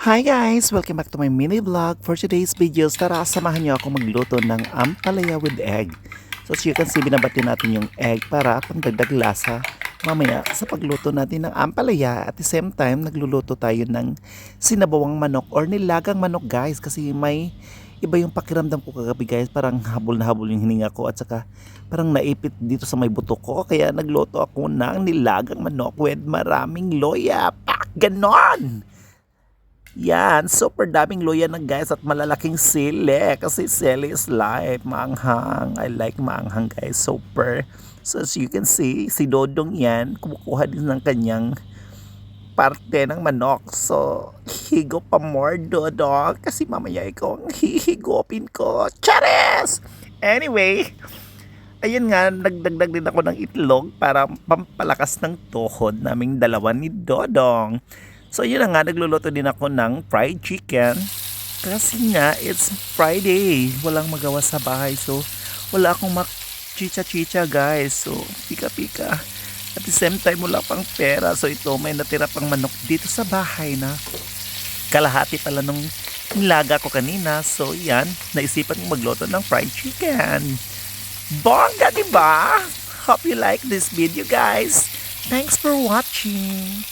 Hi guys! Welcome back to my mini vlog. For today's videos, tara samahan niyo ako magluto ng ampalaya with egg. So as you can see, binabati natin yung egg para pangdagdag lasa mamaya sa pagluto natin ng ampalaya. At the same time, nagluluto tayo ng sinabawang manok or nilagang manok guys. Kasi may iba yung pakiramdam ko kagabi guys. Parang habol na habol yung hininga ko at saka parang naipit dito sa may buto ko. Kaya nagluto ako ng nilagang manok with maraming loya. Pak! Ganon! Yan, super daming luya na guys at malalaking sili kasi sili is life, maanghang. I like maanghang guys, super. So as you can see, si Dodong yan, kumukuha din ng kanyang parte ng manok. So, higo pa more Dodong kasi mamaya ikaw ang hihigopin ko. Chares! Anyway, ayun nga, nagdagdag din ako ng itlog para pampalakas ng tuhod naming dalawa ni Dodong. So yun na nga, nagluluto din ako ng fried chicken. Kasi nga, it's Friday. Walang magawa sa bahay. So, wala akong chicha-chicha guys. So, pika-pika. At the same time, wala pang pera. So, ito, may natira pang manok dito sa bahay na kalahati pala nung nilaga ko kanina. So, yan, naisipan kong magluto ng fried chicken. Bongga, diba? Hope you like this video guys. Thanks for watching.